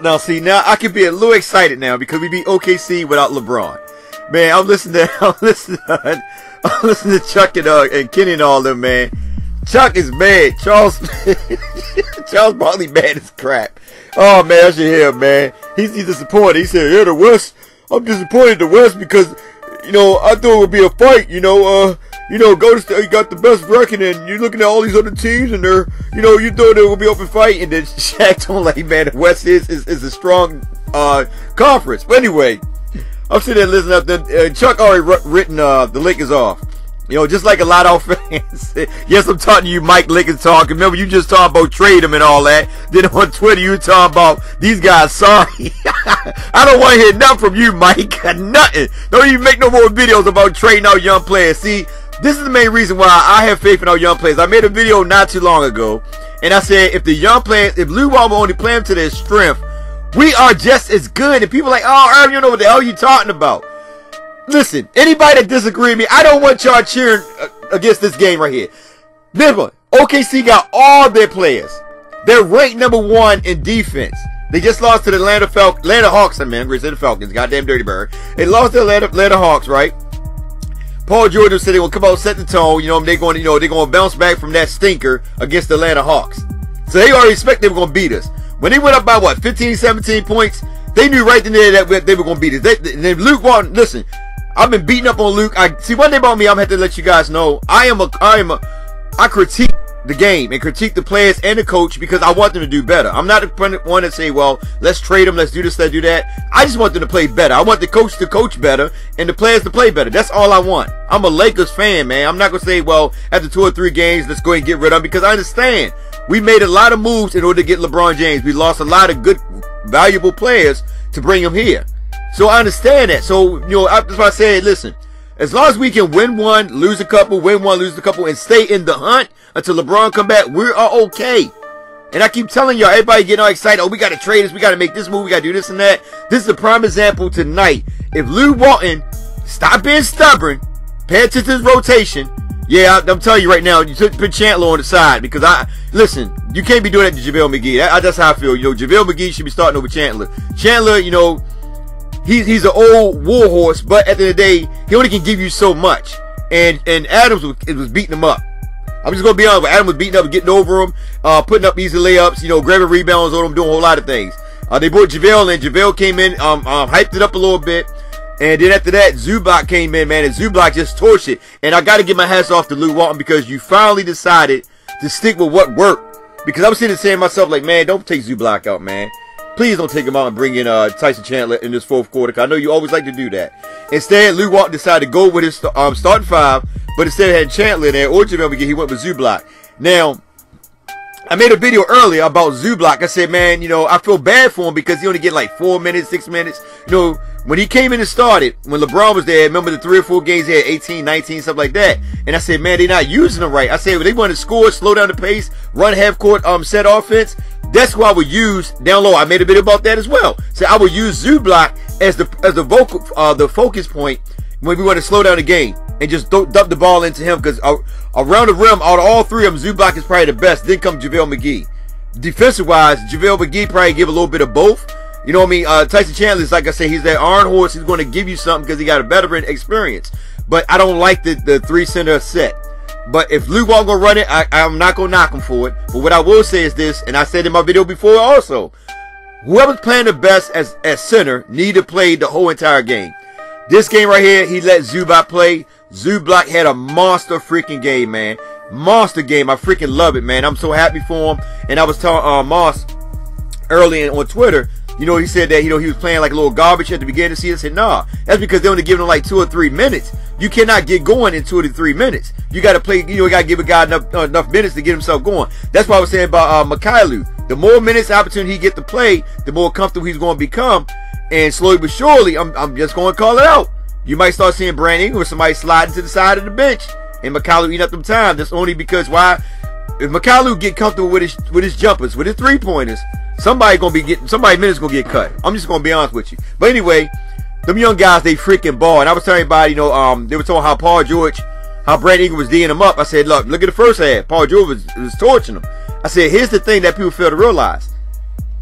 Now see, now I can be a little excited now because we beat OKC without LeBron. Man, I'm listening to Chuck and Kenny and all them, man. Chuck is mad. Charles Barkley mad as crap. Oh man, I should hear him, man. He's disappointed. He said, "Yeah, the West. I'm disappointed in the West because, I thought it would be a fight. Golden State got the best record, and you're looking at all these other teams, and they're, you thought they would be open fight." And then Shaq told him, like, man, the West is a strong conference. But anyway, I'm sitting there listening up. Then Chuck already written the Lakers off. Just like a lot of our fans. Yes, I'm talking to you, Mike Lakers talk. Remember, you just talking about trade them and all that. Then on Twitter, you were talking about these guys. Sorry, I don't want to hear nothing from you, Mike. Nothing. Don't even make no more videos about trading out young players. See, this is the main reason why I have faith in our young players. I made a video not too long ago, and I said if the young players, if Lou Walton only play them to their strength, we are just as good. And people are like, oh, Irv, you don't know what the hell you talking about. Listen, anybody that disagree with me, I don't want y'all cheering against this game right here. Remember, OKC got all their players. They're ranked #1 in defense. They just lost to the Atlanta Hawks. I mean, the Falcons, goddamn dirty bird. They lost to the Atlanta Hawks, right? Paul George said they will come out, set the tone. They're going to bounce back from that stinker against the Atlanta Hawks. So they already expect they were going to beat us. When they went up by what, 15, 17 points, they knew right then and there that they were going to beat us. And then Luke Walton, listen. I've been beating up on Luke. See, one thing about me, I'm going to have to let you guys know. I critique the game and critique the players and the coach because I want them to do better. I'm not the one to say, well, let's trade them, let's do this, let's do that. I just want them to play better. I want the coach to coach better and the players to play better. That's all I want. I'm a Lakers fan, man. I'm not going to say, well, after 2 or 3 games, let's go ahead and get rid of them because I understand. We made a lot of moves in order to get LeBron James. We lost a lot of good, valuable players to bring him here. So I understand that. So, that's why I said, listen, as long as we can win one, lose a couple, win one, lose a couple, and stay in the hunt until LeBron come back, we are okay. And I keep telling y'all, everybody getting all excited, oh, we got to trade this, we got to make this move, we got to do this and that. This is a prime example tonight. If Lou Walton stop being stubborn, pay attention to his rotation, yeah, I'm telling you right now, you should put Chandler on the side because listen, you can't be doing that to JaVale McGee. That's how I feel. JaVale McGee should be starting over Chandler. Chandler, he's an old war horse, but at the end of the day, he only can give you so much. And Adams was beating him up. I'm just gonna be honest. Adams was beating up, getting over him, putting up easy layups, grabbing rebounds on him, doing a whole lot of things. They brought JaVale in. JaVale came in, hyped it up a little bit. And then after that, Zubac came in, man, and Zubac just torched it. And I got to give my hats off to Lou Walton because you finally decided to stick with what worked. Because I was sitting there saying to myself, like, man, don't take Zubac out, man. Please don't take him out and bring in Tyson Chandler in this 4th quarter. Cause I know you always like to do that. Instead, Lou Walton decided to go with his starting 5, but instead of having Chandler in there or JaVale McGee, he went with Zubac. Now, I made a video earlier about Zubac. I said, man, I feel bad for him because he only get like 4 minutes, 6 minutes. When he came in and started, when LeBron was there, remember the 3 or 4 games he had 18, 19, stuff like that. And I said, man, they're not using him right. I said, well, they want to score, slow down the pace, run half court set offense. That's who I would use down low. I made a video about that as well. So I would use Zubac as the focus point when we want to slow down the game and just dump the ball into him because around the rim, out of all 3 of them, Zubac is probably the best. Then comes JaVale McGee. Defensive wise, JaVale McGee probably give a little bit of both. You know what I mean? Tyson Chandler is, like I said, he's that iron horse. He's going to give you something because he got a veteran experience. But I don't like the 3-center set. But if Lou Walton going to run it, I'm not going to knock him for it. But what I will say is this, and I said in my video before also, whoever's playing the best as center need to play the whole entire game. This game right here, he let Zubac play. Zubac had a monster freaking game, man. Monster game. I freaking love it, man. I'm so happy for him. And I was telling Moss early on Twitter, he said that, he was playing like a little garbage at the beginning of the season. I said, nah, that's because they only giving him like 2 or 3 minutes. You cannot get going in 2 to 3 minutes. You got to play, you got to give a guy enough minutes to get himself going. That's what I was saying about Mikhailuk. The more minutes opportunity he get to play, the more comfortable he's going to become. And slowly but surely, I'm just going to call it out. You might start seeing Brandon Ingram or somebody sliding to the side of the bench. And Mikhailuk eating up them time. That's only because why? If Mikhailuk get comfortable with his jumpers, with his 3-pointers, somebody minutes gonna get cut. I'm just gonna be honest with you. But anyway, them young guys, they freaking ball. And I was telling everybody, they were talking how Brandon Ingram was D'ing him up. I said, look at the first half. Paul George was torching him. I said, here's the thing that people fail to realize.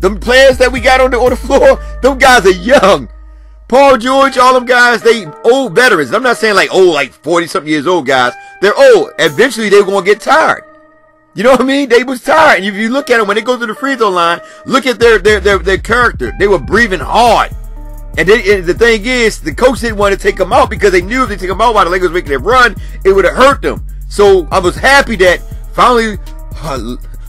Them players that we got on the floor, them guys are young. Paul George, all them guys, they old veterans. I'm not saying like old, like 40-something years old guys. They're old. Eventually, they're going to get tired. You know what I mean? They was tired. And if you look at them, when they go to the free throw line, look at their character. They were breathing hard. And the thing is, the coach didn't want to take them out because they knew if they take them out while the Lakers were making their run, it would have hurt them. So I was happy that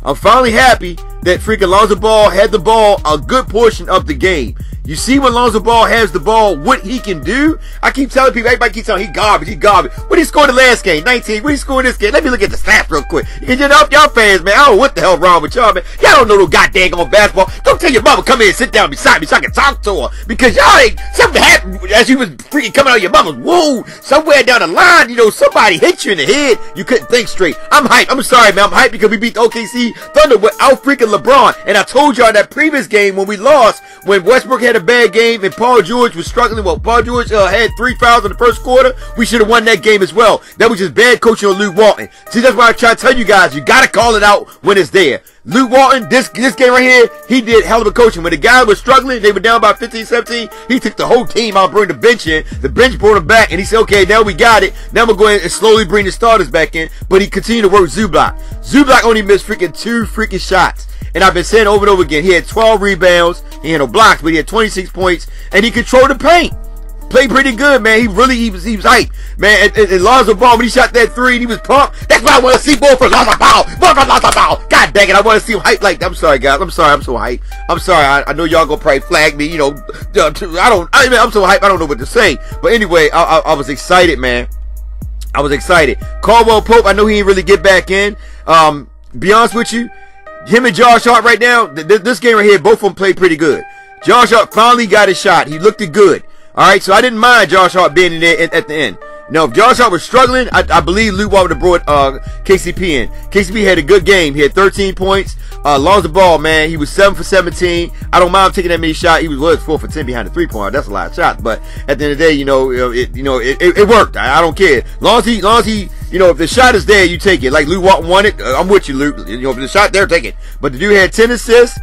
I'm finally happy that freaking Lonzo Ball had the ball a good portion of the game. You see when Lonzo Ball has the ball, what he can do? I keep telling people, everybody keeps telling he garbage. What did he score the last game? 19. What did he score in this game? Let me look at the stats real quick. You can just help y'all fans, man. I don't know what the hell wrong with y'all, man. Y'all don't know no goddamn on basketball. Don't tell your mama come in and sit down beside me so I can talk to her. Because y'all ain't, something happened as you was freaking coming out of your mama's womb. Somewhere down the line, you know, somebody hit you in the head. You couldn't think straight. I'm hyped. I'm sorry, man. I'm hyped because we beat the OKC Thunder without freaking LeBron. And I told y'all that previous game when we lost, when Westbrook had a bad game and Paul George was struggling. Well, Paul George had 3 fouls in the first quarter. We should have won that game as well. That was just bad coaching on Luke Walton. See, that's why I try to tell you guys, you got to call it out when it's there. Luke Walton, this game right here, he did hell of a coaching. When the guy was struggling, they were down by 15, 17, he took the whole team out, bring the bench in. The bench brought him back, and he said, okay, now we got it. Now we're going to slowly bring the starters back in. But he continued to work Zubac. Zubac only missed freaking 2 freaking shots. And I've been saying over and over again, he had 12 rebounds, he had no blocks, but he had 26 points, and he controlled the paint. Played pretty good, man. He was hyped, man. And Lonzo Ball, when he shot that 3 and he was pumped, that's what I want to see more for Lonzo Ball. More for Lonzo Ball. God dang it, I want to see him hyped like that. I'm sorry, guys. I'm sorry, I'm so hyped. I'm sorry. I know y'all gonna probably flag me. You know, I'm so hyped. I don't know what to say. But anyway, I was excited, man. I was excited. Caldwell Pope, I know he didn't really get back in. Be honest with you, him and Josh Hart right now, this game right here, both of them played pretty good. Josh Hart finally got his shot. He looked good. All right, so I didn't mind Josh Hart being in there at the end. Now, if Josh Hart was struggling, I believe Luke Walton would have brought KCP in. KCP had a good game. He had 13 points. Lonzo Ball, man, he was 7 for 17. I don't mind taking that many shots. He was 4 for 10 behind the 3-pointer. That's a lot of shots. But at the end of the day, it worked. I don't care. Long as he, if the shot is there, you take it. Like Luke Walton won it. I'm with you, Luke. If the shot there, take it. But the dude had 10 assists.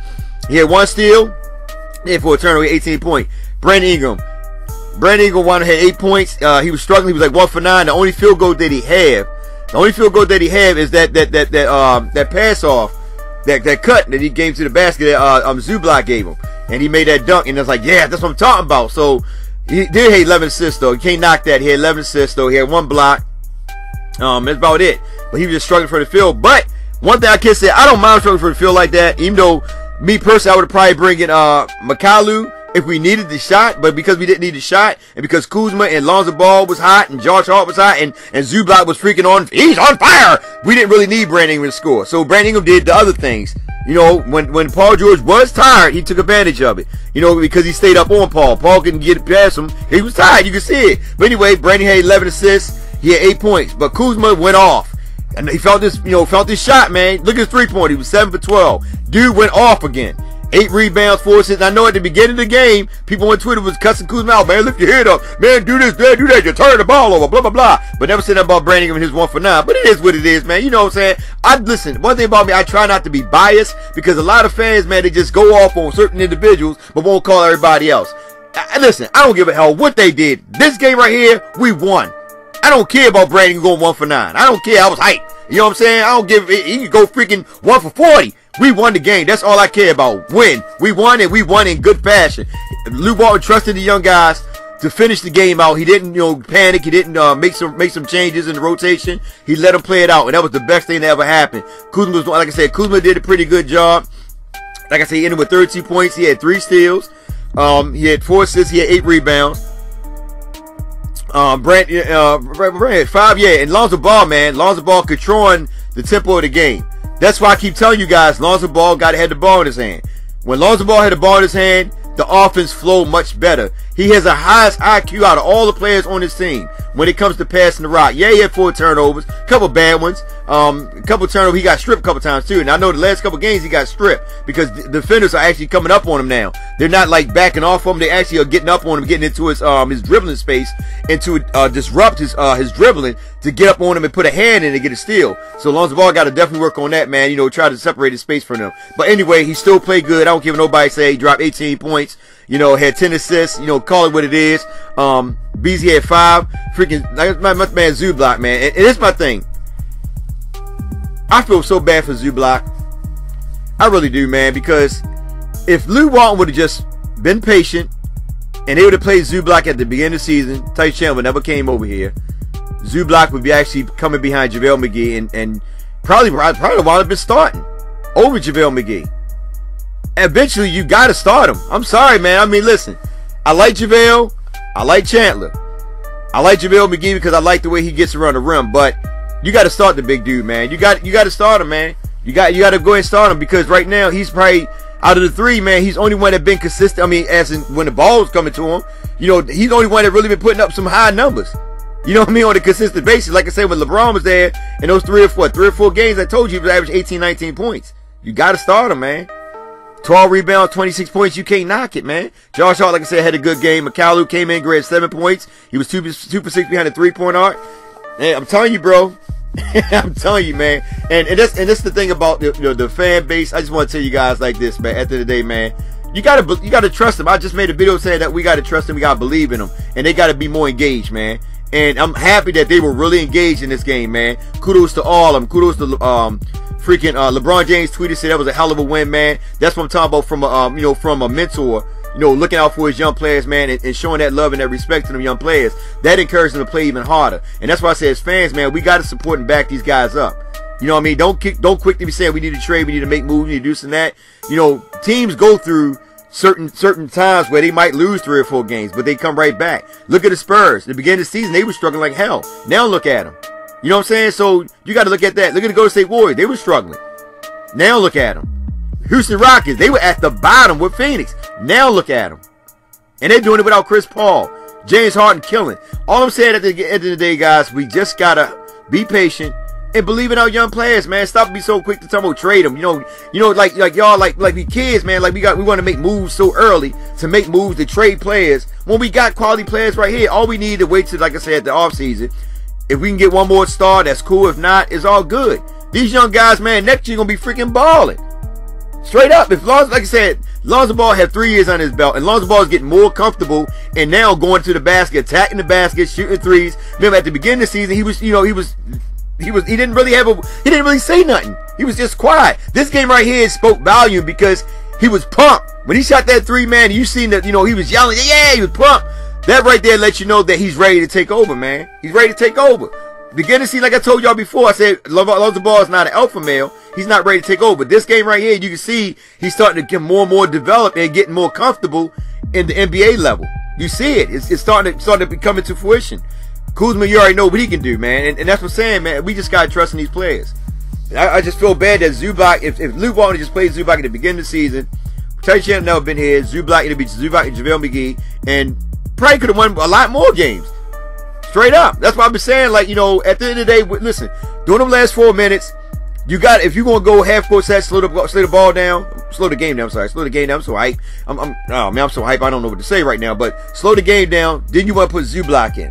He had 1 steal. He had for a turnover, 18 points. Brandon Ingram had 8 points. He was struggling. He was like 1 for 9. The only field goal that he have is that pass off, that cut that he gave to the basket that Zubac gave him, and he made that dunk. And it's like, yeah, that's what I'm talking about. So he did have 11 assists though. You can't knock that. He had 11 assists though. He had 1 block. That's about it. But he was just struggling for the field. But one thing I can say, I don't mind struggling for the field like that. Even though me personally, I would have probably bring in McCallum if we needed the shot, but because we didn't need the shot, and because Kuzma and Lonzo Ball was hot, and Josh Hart was hot, and Zubac was freaking on, he's on fire! We didn't really need Brandon Ingram to score. So Brandon Ingram did the other things. You know, when Paul George was tired, he took advantage of it. You know, because he stayed up on Paul. Paul couldn't get it past him. He was tired, you could see it. But anyway, Brandon had 11 assists, he had 8 points, but Kuzma went off. And he felt this shot, man. Look at his 3-pointer. He was 7 for 12. Dude went off again. 8 rebounds, 4 assists. I know at the beginning of the game, people on Twitter was cussing Kuzma out. Man, lift your head up. Man, do this, man, do that. You're turning the ball over, blah, blah, blah. But never said that about Brandon and his 1 for 9. But it is what it is, man. You know what I'm saying? Listen, one thing about me, I try not to be biased because a lot of fans, man, they just go off on certain individuals but won't call everybody else. Listen, I don't give a hell what they did. This game right here, we won. I don't care about Brandon going 1 for 9. I don't care. I was hyped. You know what I'm saying? I don't give. He could go freaking 1 for 40. We won the game. That's all I care about. Win. We won, and we won in good fashion. Luke Walton trusted the young guys to finish the game out. He didn't, panic. He didn't make some changes in the rotation. He let them play it out, and that was the best thing that ever happened. Kuzma was, like I said, Kuzma did a pretty good job. Like I said, he ended with 32 points. He had 3 steals. He had 4 assists. He had 8 rebounds. Brand had 5, yeah, and Lonzo Ball, man. Lonzo Ball controlling the tempo of the game. That's why I keep telling you guys, Lonzo Ball had the ball in his hand. When Lonzo Ball had the ball in his hand, the offense flowed much better. He has the highest IQ out of all the players on his team when it comes to passing the rock. Yeah, he had 4 turnovers, a couple bad ones, a couple turnovers. He got stripped a couple times too. And I know the last couple games he got stripped because the defenders are actually coming up on him now. They're not like backing off of him. They actually are getting up on him, getting into his dribbling space and to disrupt his dribbling to get up on him and put a hand in and get a steal. So Lonzo Ball got to definitely work on that, man. You know, try to separate his space from them. But anyway, he still played good. I don't care what nobody say. He dropped 18 points. You know, had 10 assists. You know, call it what it is. Beasley had 5. Freaking, like my man Zubac, man. And it's my thing. I feel so bad for Zubac. I really do, man, because if Lou Walton would have just been patient and they would have played Zubac at the beginning of the season, Tyson Chandler never came over here, Zubac would be actually coming behind JaVale McGee and probably would have been starting over JaVale McGee. Eventually, you got to start him. I'm sorry, man. I mean, listen, I like JaVale. I like Chandler. I like JaVale McGee because I like the way he gets around the rim, but you got to start the big dude, man. You got to start him, man. You got to go ahead and start him because right now he's probably out of the 3, man. He's the only one that been consistent. I mean, as in when the ball was coming to him, you know, he's the only one that really been putting up some high numbers. You know what I mean, on a consistent basis. Like I said, when LeBron was there in those 3 or 4 games, I told you he was average 18, 19 points. You got to start him, man. 12 rebounds, 26 points. You can't knock it, man. Josh Hart, like I said, had a good game. McCallum came in, grabbed 7 points. He was 2 for 6 behind the 3-point arc. And I'm telling you, bro. I'm telling you, man. And that's the thing about the fan base. I just want to tell you guys like this, man. At the end of the day, man, you gotta trust them. I just made a video saying that we gotta trust them. We gotta believe in them, and they gotta be more engaged, man. And I'm happy that they were really engaged in this game, man. Kudos to all of them. Kudos to freaking LeBron James tweeted, said that was a hell of a win, man. That's what I'm talking about from a from a mentor. You know, looking out for his young players, man, and showing that love and that respect to them young players. That encourages them to play even harder. And that's why I say, as fans, man, we got to support and back these guys up. You know what I mean? Don't quickly be saying we need to trade, we need to make moves, we need to do this and that. You know, teams go through certain times where they might lose 3 or 4 games, but they come right back. Look at the Spurs. At the beginning of the season, they were struggling like hell. Now look at them. You know what I'm saying? So you got to look at that. Look at the Golden State Warriors. They were struggling. Now look at them. Houston Rockets, they were at the bottom with Phoenix. Now look at them. And they're doing it without Chris Paul, James Harden killing. All I'm saying at the end of the day, guys, we just got to be patient and believe in our young players, man. Stop being so quick to talk about trade them. You know, like y'all, like we kids, man. Like we want to make moves so early to make moves to trade players when we got quality players right here. All we need to wait till, like I said, at the offseason. If we can get one more star, that's cool. If not, it's all good. These young guys, man, next year gonna be freaking balling. Straight up. If Lonzo, like I said, Lonzo Ball had 3 years on his belt, and Lonzo Ball is getting more comfortable and now going to the basket, attacking the basket, shooting threes. Remember at the beginning of the season, he didn't really say nothing. He was just quiet. This game right here spoke volume because he was pumped. When he shot that 3, man, you seen that, he was yelling, yeah, he was pumped. That right there lets you know that he's ready to take over, man. He's ready to take over. Beginning to see, like I told y'all before, I said Lonzo Ball is not an alpha male. He's not ready to take over. This game right here, you can see he's starting to get more and more developed and getting more comfortable in the NBA level. You see it. It's starting to be coming to fruition. Kuzma, you already know what he can do, man. And that's what I'm saying, man. We just got to trust in these players. I just feel bad that Zubac, if Luke Walton just played Zubac at the beginning of the season, Tyson Chandler never been here. Zubac, it'll be Zubac and JaVale McGee, and probably could have won a lot more games. Straight up. That's why I've been saying, like, at the end of the day, listen, during them last 4 minutes, you got, if you're going to go half court set, slow the ball down, slow the game down, I'm sorry, slow the game down, I'm so hype. I'm so hype, I don't know what to say right now, but slow the game down, then you want to put Zubac in.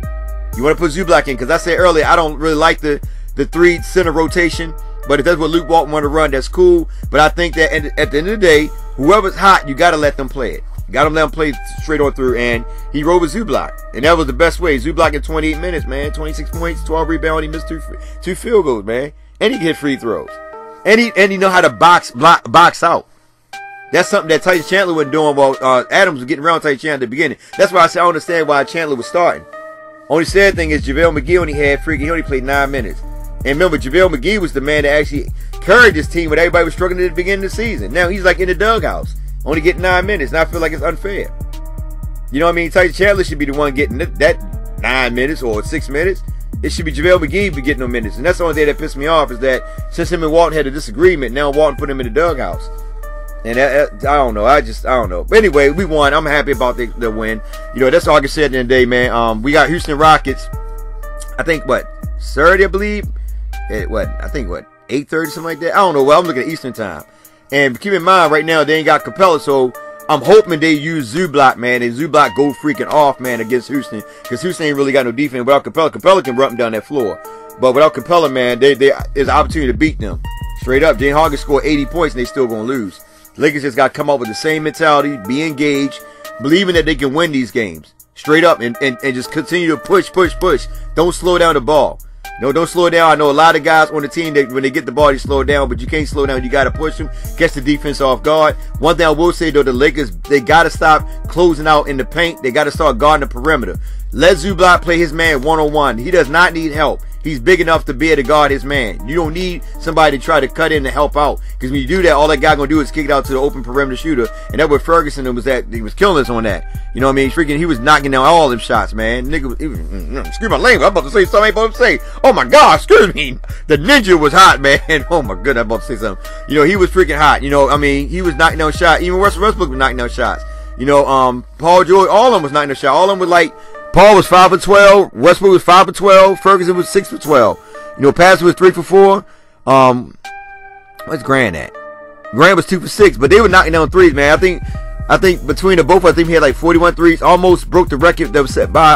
You want to put Zubac in, because I said earlier, I don't really like the 3 center rotation, but if that's what Luke Walton want to run, that's cool, but I think that at the end of the day, whoever's hot, you got to let them play it. Got him let him play straight on through, and he rode with Zubac, and that was the best way. Zubac in 28 minutes, man, 26 points, 12 rebounds. He missed 2 field goals, man, and he can hit free throws, and he know how to box out. That's something that Tyson Chandler wasn't doing while Adams was getting around Tyson Chandler at the beginning. That's why I said I understand why Chandler was starting. Only sad thing is JaVale McGee he only played 9 minutes, and remember JaVale McGee was the man that actually carried this team when everybody was struggling at the beginning of the season. Now he's like in the dughouse. Only getting 9 minutes, and I feel like it's unfair. You know what I mean? Tyson Chandler should be the one getting that 9 minutes or 6 minutes. It should be JaVale McGee be getting no minutes. And that's the only thing that pissed me off is that since him and Walton had a disagreement, now Walton put him in the dughouse. And I don't know. I don't know. But anyway, we won. I'm happy about the win. You know, that's all I can say at the end of the day, man. We got Houston Rockets. I think Saturday, I believe. I think 8:30, something like that. I don't know. Well, I'm looking at Eastern time. And keep in mind, right now they ain't got Capella, so I'm hoping they use Zubac, man, and Zubac go freaking off, man, against Houston, because Houston ain't really got no defense. Without Capella, Capella can run down that floor. But without Capella, man, there's an opportunity to beat them. Straight up, James Harden scored 80 points and they still gonna lose. Lakers just got to come up with the same mentality, be engaged, believing that they can win these games. Straight up, and just continue to push. Don't slow down the ball. No, don't slow down. I know a lot of guys on the team, when they get the ball, they slow down, but you can't slow down. You got to push them, catch the defense off guard. One thing I will say, though, the Lakers, they got to stop closing out in the paint. They got to start guarding the perimeter. Let Zubac play his man one-on-one. He does not need help. He's big enough to be able to guard his man. You don't need somebody to try to cut in to help out. Because when you do that, all that guy gonna do is kick it out to the open perimeter shooter. And that's what Ferguson was at. He was killing us on that. You know what I mean? He was knocking down all them shots, man. Nigga, excuse my language. I'm about to say something I ain't supposed to say. Oh my God, excuse me. The ninja was hot, man. Oh my goodness, I'm about to say something. You know, he was freaking hot. You know, I mean, he was knocking down shots. Even Russell Westbrook was knocking down shots. You know, Paul George, all of them was knocking down shots. All of them was like, Paul was 5 for 12. Westbrook was 5 for 12. Ferguson was 6 for 12. You know, Pastor was 3 for 4. Where's Grant at? Grant was 2 for 6, but they were knocking down threes, man. I think between the both, I think he had like 41 threes. Almost broke the record that was set by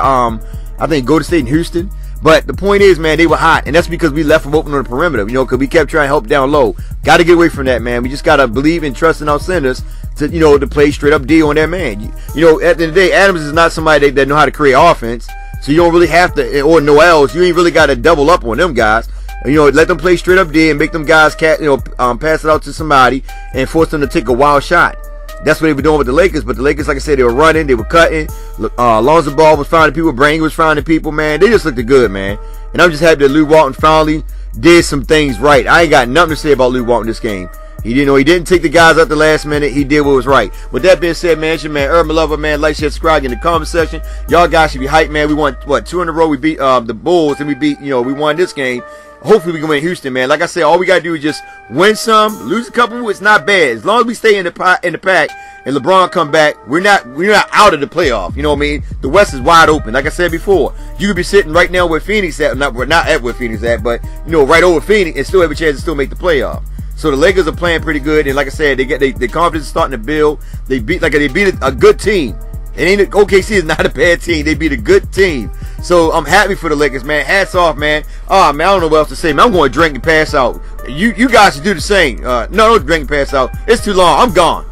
I think Golden State and Houston. But the point is, man, they were hot, and that's because we left them open on the perimeter. You know, because we kept trying to help down low. Got to get away from that, man. We just got to believe and trust in our centers to, you know, to play straight up D on that man. You know, at the end of the day, Adams is not somebody that know how to create offense. So you don't really have to, or Noels, you ain't really got to double up on them guys. You know, let them play straight up D and make them guys, pass it out to somebody and force them to take a wild shot. That's what they were doing with the Lakers. But the Lakers, like I said, they were running, they were cutting. Lonzo Ball was finding people, Brain was finding people, man. They just looked good, man. And I'm just happy that Lew Walton finally did some things right. I ain't got nothing to say about Lew Walton this game. He didn't take the guys out the last minute. He did what was right. With that being said, man, it's your man, Urban Lover, man. Like, share, subscribe in the comment section. Y'all guys should be hyped, man. We won, 2 in a row. We beat the Bulls, and we won this game. Hopefully we can win Houston, man. Like I said, all we got to do is just win some, lose a couple. It's not bad. As long as we stay in the pack and LeBron come back, we're not out of the playoff. You know what I mean? The West is wide open. Like I said before, you could be sitting right now where Phoenix at. Not at where Phoenix at, but, you know, right over Phoenix and still have a chance to still make the playoff. So the Lakers are playing pretty good, and like I said, their confidence is starting to build. They beat a good team. OKC is not a bad team. They beat a good team. So I'm happy for the Lakers, man. Hats off, man. Oh man, I don't know what else to say, man. I'm going to drink and pass out. You guys should do the same. No, don't drink and pass out. It's too long. I'm gone.